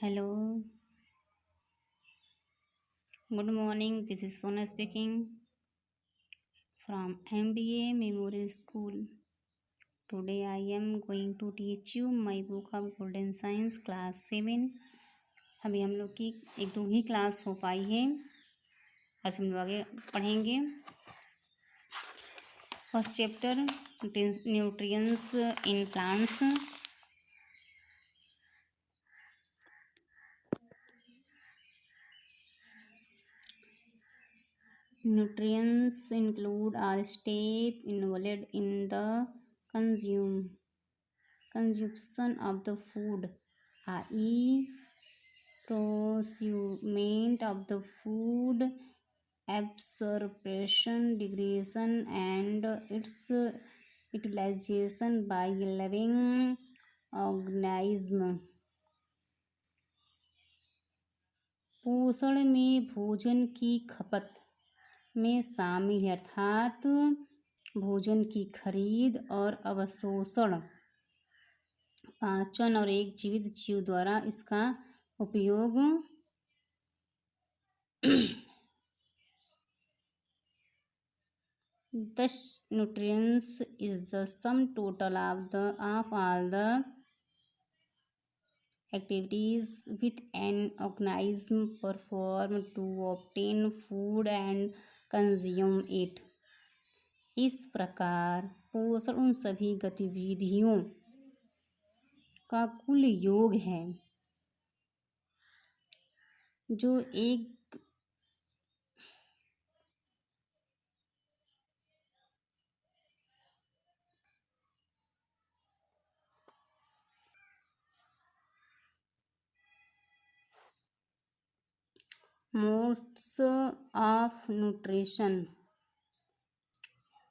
Hello, good morning. This is Sona speaking from MBA Memorial School. Today I am going to teach you my book of Golden Science class 7. अभी हम लोग की एक दो ही class हो पाई है। आज हम लोग आगे पढ़ेंगे। First chapter nutrients in plants. Nutrients include are step involved in the consumption of the food, i.e. procurement of the food, absorption, degradation, and its utilization by living organism। पोषण में भोजन की खपत में शामिल है, अर्थात भोजन की खरीद और अवशोषण, पाचन और एक जीवित जीव द्वारा इसका उपयोग Thus, nutrients is the sum total of all the activities which an organism perform to obtain food and consume it। इस प्रकार पोषण उन सभी गतिविधियों का कुल योग है जो एक मोड्स ऑफ न्यूट्रिशन,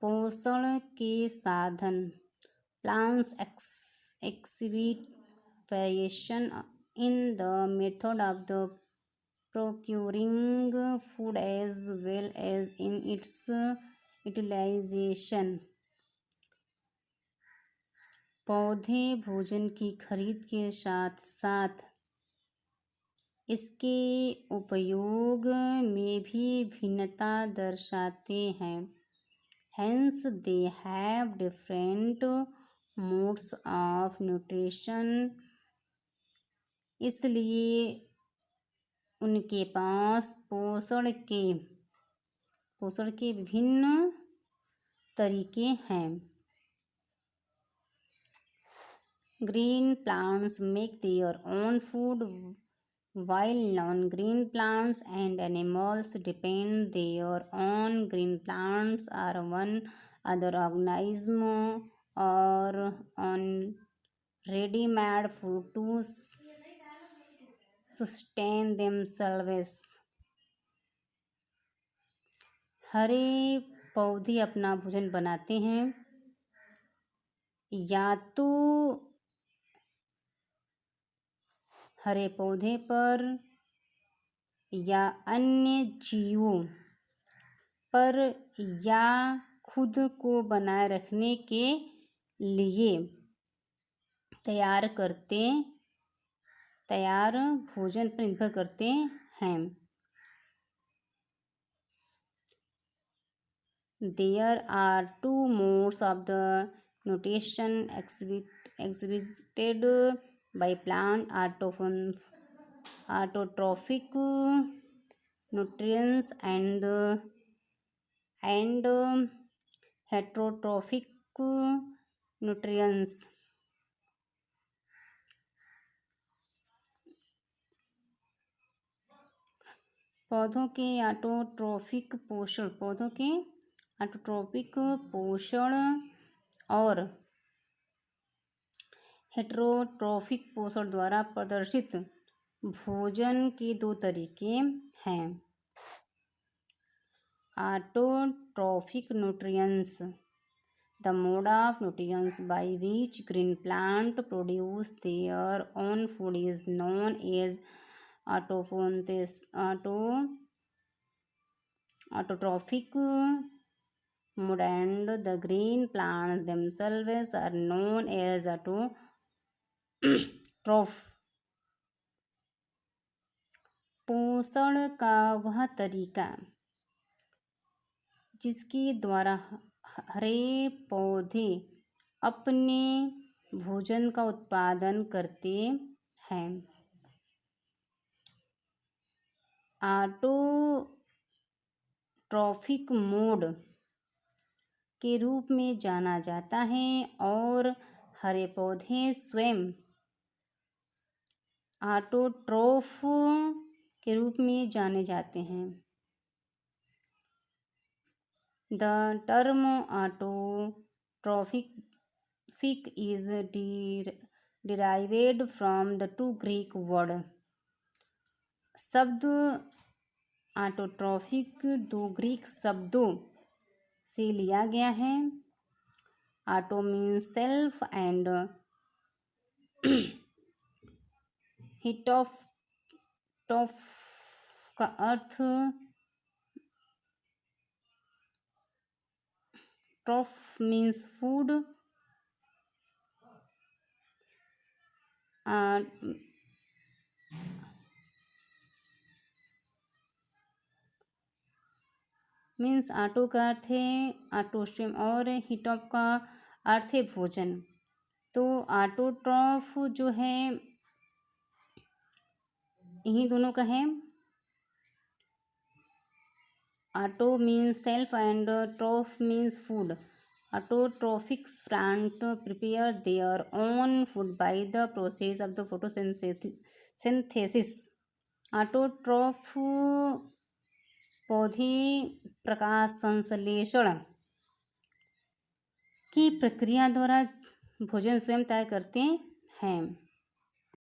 पोषण के साधन। Plants exhibit variation in the method of the procuring food as well as in its utilization। पौधे भोजन की खरीद के साथ साथ इसके उपयोग में भी भिन्नता दर्शाते हैं। Hence they have different modes of nutrition। इसलिए उनके पास पोषण के विभिन्न तरीके हैं। Green plants make their own food while non-green plants and animals depend their on green plants or one other organism or on ready-made food to sustain themselves। हरे पौधे अपना भोजन बनाते हैं या तो हरे पौधे पर या अन्य जीवों पर या खुद को बनाए रखने के लिए तैयार भोजन पर निर्भर करते हैं। There are two modes of the nutrition exhibited by plant: autotrophic nutrients and heterotrophic nutrients। पौधों के ऑटोट्रोफिक पोषण और हेटरोट्रोफिक पोषण द्वारा प्रदर्शित भोजन के दो तरीके हैं। Autotrophic nutrients, the mode of nutrients by which green plant produce their own food is known as autotrophic mode, and the green plants themselves are known as autotroph। पोषण का वह तरीका जिसके द्वारा हरे पौधे अपने भोजन का उत्पादन करते हैं, ऑटोट्रॉफिक मोड के रूप में जाना जाता है और हरे पौधे स्वयं ऑटोट्रॉफ के रूप में जाने जाते हैं। The term autotrophic is derived from the two Greek word. शब्द ऑटोट्रॉफिक 2 ग्रीक शब्दों से लिया गया है। ऑटो मीन्स सेल्फ एंड हिटॉफ का अर्थ troph means food, means auto का अर्थ है ऑटोस्ट्रीम और हिटॉप का अर्थ है भोजन। तो ऑटोट्रॉफ जो है इन्हीं दोनों का है। Auto means self and troph means food. Autotrophics plant prepare their own food by the process of the photosynthesis. Autotroph पौधे प्रकाश संश्लेषण की प्रक्रिया द्वारा भोजन स्वयं तैयार करते हैं।